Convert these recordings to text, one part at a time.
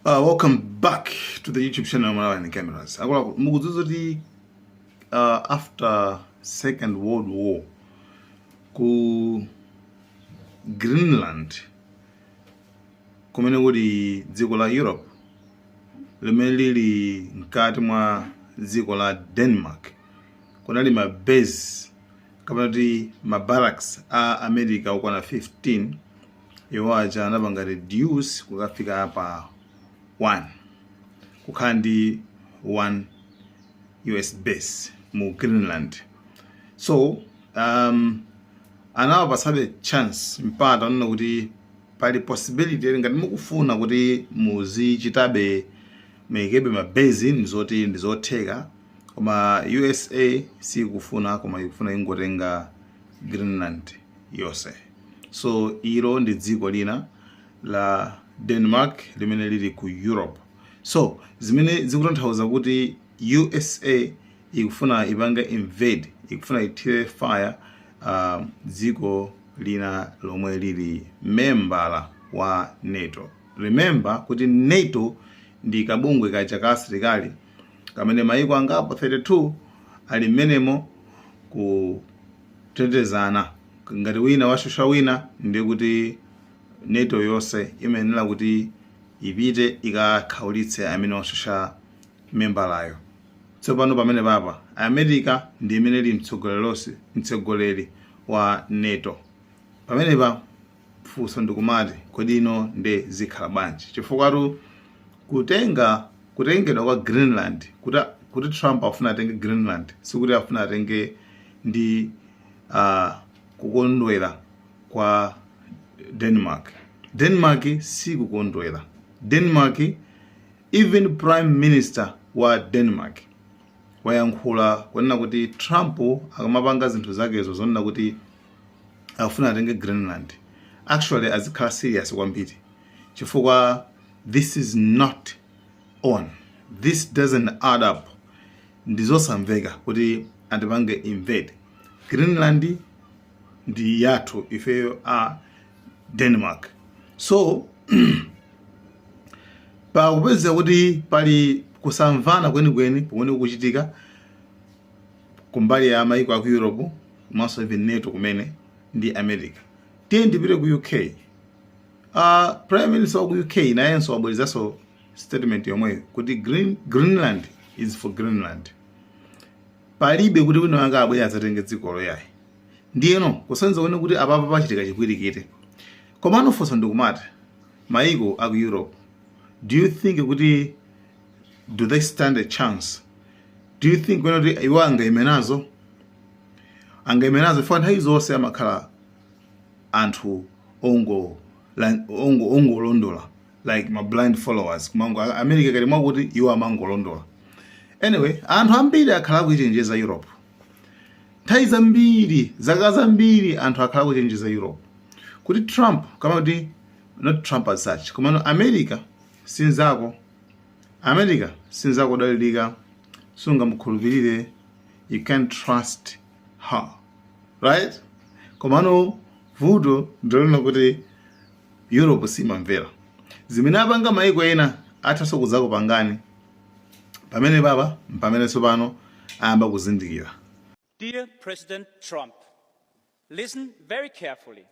Welcome back to the YouTube channel Malawi Cameras. Mukuzuzoti after Second World War ku Greenland kumene kuti dziko la Europe limene lili mkati mwa dziko la Denmark kunali ma base kapena kuti ma barracks a America okwana 15 iwo aja anapanga reduce kukafika apa 1 kukhala ndi 1 US base mu Greenland. So anawapasabe chance mpata onena kuti pali possibility ngati mukufuna kuti muzichitabe mekebe ma base nzoti ndizotheka koma USA sikufuna koma ikufuna ingotenga Greenland yonse. So ilo ndi dziko lina la Denmark limene lili ku Europe. So zimene zikutanthauza kuti USA ikufuna ipanga invade, ikufuna ithire fire dziko lina lomwe lili membala wa NATO. Remember kuti NATO ndi kabungwe kaja ka asilikali kamene maiko angapo 32 ali menemo kutetezana. Ngati wina washusha wina ndiye kuti NATO yonse imenera kuti ipite ikakhaulitse amene washusha membalayo. Tsopano pamene papa America ndi imene ili mtsogoleri wa NATO. Pamene pa funso ndikumati kodi ino ndi zikhala bwanji chifukwa kutengedwa kwa Greenland kuti Trump afuna atenge Greenland sikuti afuna atenge ndi kukondwera kwa Denmark. Denmark si kukondwera. Denmark, even Prime Minister wa Denmark wayankhula kunena kuti Trump akamapanga zinthu zakezo zonena kuti afuna atenge Greenland. Actually azikhala serious kwambiri chifukwa this is not on. This doesn't add up. Ndizosamveka kuti andipange invade. Greenland ndi yathu ifeyo a Denmark. So pa kupeza kuti pali kusamvana kwenikweni pomwe kuchitika kumbali ya maiko aku Europe maso even NATO kumene ndi America. Tiye ndipite ku UK. Prime Minister wa UK nayenso wabwerizaso statement yomwe kuti Greenland is for Greenland. Palibe kuti wina wanga abwera azatenge dziko loyayi. Ndiyeno kusenza wene kuti apapa pachitika chipwirikite. Komano funso ndikumati maiko aku Europe, do you think kuti do they stand a chance? Do you think when iwo angaimenazo for nthawi zonse amakhala anthu ongolondola like my blind followers kumango America kali mwakuti iwo amangolondola. Anyway, anthu ambiri akhala kuchenjeza Europe. Nthawi zambiri zaka zambiri anthu akhala kuchenjeza Europe kuti Trump kama kuti not Trump as such koma America sinzako dalilika sungamkhulupirire, you can't trust her, right? Komano vuto ndilona kuti Europe simamvera zimene apanga maiko ena athaso kuzako pangani pamene sopano ayamba kuzindikira. Dear President Trump, listen very carefully.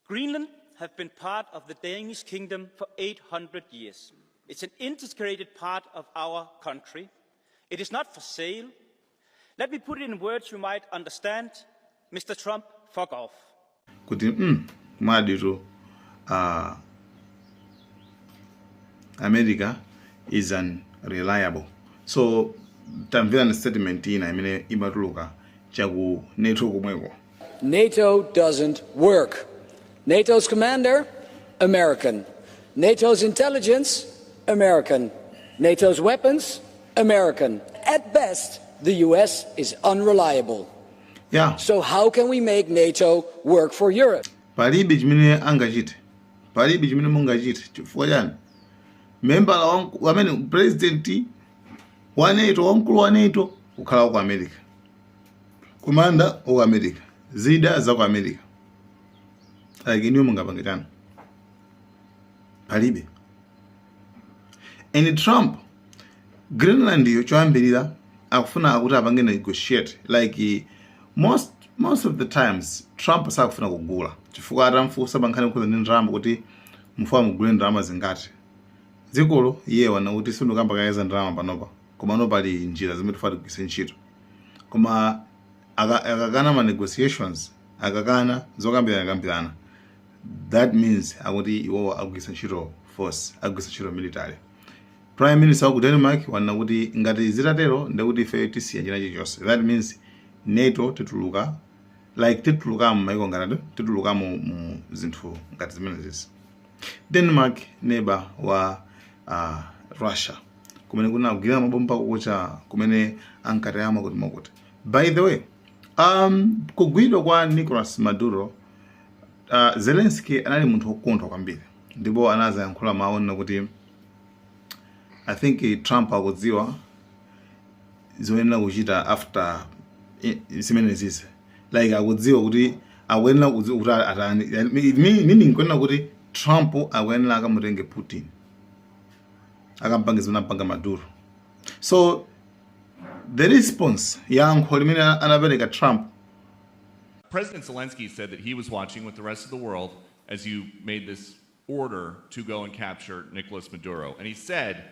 Greenland have been part of the Danish kingdom for 800 years. It's an integrated part of our country. It is not for sale. Let me put it in words you might understand. Mr. Trump, fuck off. Kuti madito America is unreliable. So tamvera na statement ina imene imatuluka chaku NATO kumweko. NATO doesn't work. NATO's commander, American. NATO's intelligence, American. NATO's weapons, American. At best, the US is unreliable. Yeah. So how can we make NATO work for Europe? Palibe chimene angachite. Palibe chimene mungachite. Chifukwa chani? Member wamene president wa NATO, wamkulu wa NATO ukhala ku America. Commander wa America. Zida za ku America. Like iniyo mungapangitana. Palibe. and Trump Greenland yo choyambirira akufuna kuti apange negotiate like most of the times Trump sakufuna kugula chifukwa atamfusa bankhani kuza ndi ndalama kuti mufuna mugule ndalama zingati dzikolo iye wana kuti sindikamba kayeza ndalama panopa koma no pali njira zimene tifuna tigwise ntchito koma akakana ma negotiations akakana zokambirana that means akuti iwo agwisa ntchito force agwisa ntchito military. Prime Minister wa Denmark wana kuti ngati zitatero ndekuti ife tisiya china chilichonse. That means NATO tituluka like tituluka m'mayiko ngati tituluka mu zinthu ngati zimene zizi. Denmark neighbor wa Russia kumene kuna kugwira mabomba kucha kumene ankatayama kuti makuti. By the way, kugwidwa kwa Nicolas Maduro Zelensky anali munthu wokondwa kwambiri ndipo anazayankhula mawu kuti I think Trump akudziwa zoyenera kuchita after zimene zizi like akudziwa kuti akuyenera kuti atani meaning kuyenera kuti Trump akuyenera akamutenge Putin akampange zimene ampanga Maduro. So the response yankho limene anapereka Trump. President Zelensky said that he was watching with the rest of the world as you made this order to go and capture Nicolas Maduro. And he said,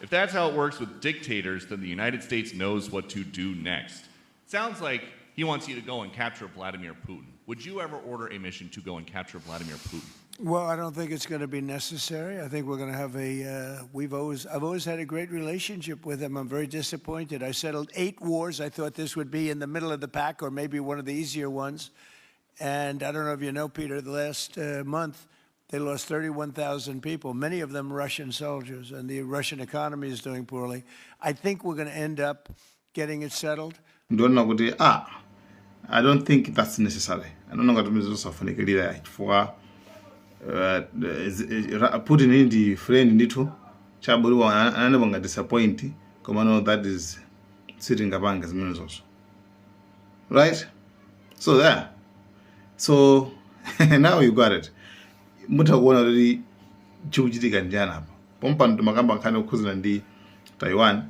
if that's how it works with dictators, then the United States knows what to do next. Sounds like he wants you to go and capture Vladimir Putin. Would you ever order a mission to go and capture Vladimir Putin? Well, I don't think it's going to be necessary. I think we're going to have I've always had a great relationship with him. I'm very disappointed. I settled 8 wars. I thought this would be in the middle of the pack or maybe one of the easier ones. And I don't know if you know, Peter, the last month, they lost 31,000 people, many of them Russian soldiers, and the Russian economy is doing poorly. I think we're going to end up getting it settled. I don't think that's necessary. I don't know what means of for Putin in the friend ndithu chabuluwa anabanga disappoint koma no that is sitting abanga zimene zonso. Right? So there. So now you got it. Mutakuona kuti chikuchitika njani apa. Pompa ndimakamba nkhani okhuzana ndi Taiwan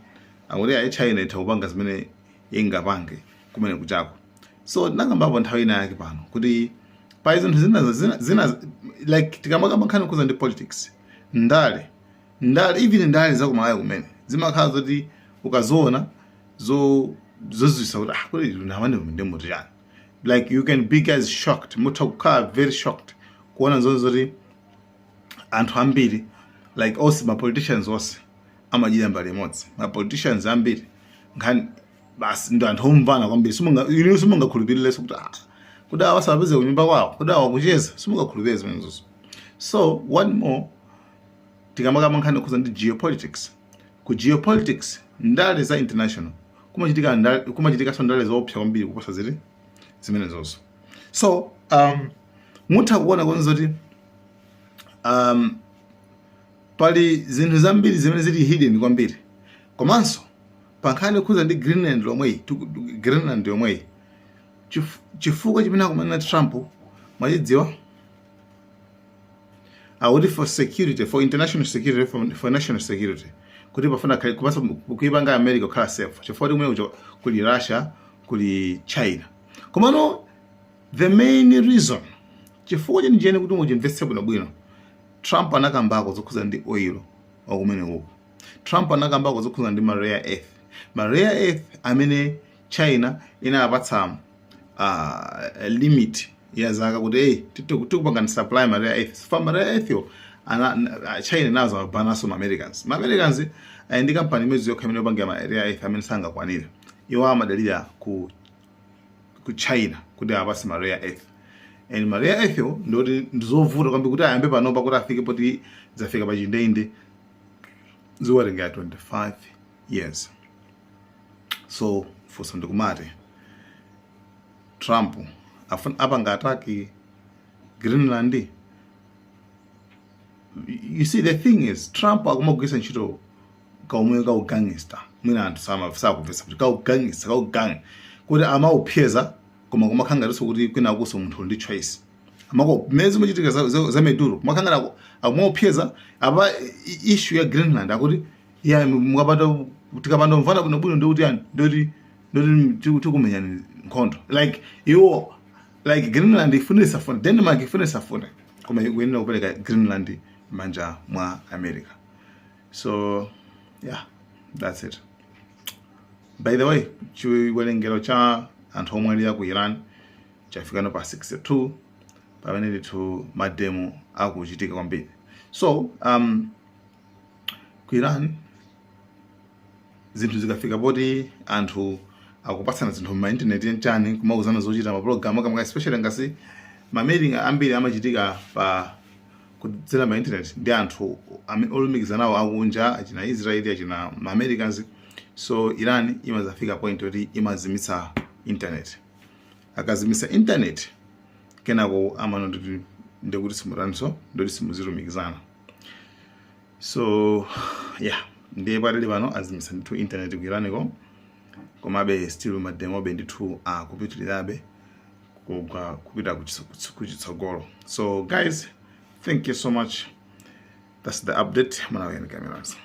akuti ai China itakupanga zimene ingapange kumene kuchako. So ndakambapa nthawi ina yake pano kuti pa izinthu zina like tikamakamba nkhani okhuzana ndi politics ndale even ndale zakumalayo kumene zimakhala zoti ukazoona zozwisa kuti kuti nawande kumende muti chani. Like you can be guys shocked, mutakukhala very shocked kuona zoti anthu ambiri like also ma politicians ose amajira mbali imodzi. Ma politicians ambiri nkhani basi ndo anthu omvana kwambiri simungakhulupirire kuti awasapeze kunyumba kwawo kuti awakucheza simungakhulupirire zimene zonso. So one more tikamakamba nkhani okhuzana ndi geopolitics. Ku geopolitics ndale za international kumachitika ndale zoopsa kwambiri kuposa zimene zonso. So mutha kuona konzoti pali zinthu zambiri zimene zili hidden kwambiri komanso pankhani okhuza ndi Greenland yomweyi chifukwa chimene akumana Trump mwachidziwa akuti for security, for international security, for national security kuti pafuna kupasa kuipanga America kukhala safe chifukwa kumene kuli Russia kuli China. Komano the main reason chifukwa chenijeni kuti muchinveste bwinobwino Trump anakambako zokhuza ndi oil wakumene uko. Trump anakambako zokhuza ndi ma rare earth. Ma rare earth amene China inapatsa limit ya zaka kuti tikupanga supply ma rare earth. For ma rare earth yo China nazo mabanaso ma Americans. Ma Americans ndi company imene yokha imene yopanga ma rare earth amene sangakwanira. Iwo amadalira ku China kuti apase ma rare earth. And ma rare earth yo ndizovuta kwambiri kuti ayambe panopa kuti afike poti zafika pa chindende ziwatenga 25 years. So for some ndikumati Trump apanga ataki Greenland. You see, the thing is Trump akumagwisa ntchito kaumwe ka ugangster mwina anthu sakupesa kuti ka ugangster kuti amaupheza koma kumakhangatiso kuti kwina kuso munthu ndi choice amako mezi muchitika za Maduro kumakhangana akumaupheza apa issue ya Greenland akuti yeah mukapata tikapanda mvana bwino ndikuti yani ndoti tikumenyani nkhondo like iwo like Greenland ifune safuna Denmark ifune safuna koma ikuyenera kupereka Greenland manja mwa America. So yeah, that's it. By the way, chiwerengero cha anthu omwe ali ku Iran chafika pa 62 pamene ndithu mademo akuchitika kwambiri. So ku Iran zinthu zikafika poti anthu akupatsana zinthu ma internet chani kumauzana zochita ma program kama especially ngasi ma meeting ambiri amachitika pa kudzera ma internet ndi anthu olumikizana nawo akunja achina Israeli achina ma Americans. So Iran imazafika point oti imazimitsa internet, akazimisa internet kenako amano ndikuti simuranso ndoti simuzilumikizana. So yeah, ndiye patali pano azimisa ndithu internet ku Iran ko komabe still mademo be ndithu akupitirirabe kupita kuchitsogolo. So guys, thank you so much. That's the update. Mwana wenu cameras.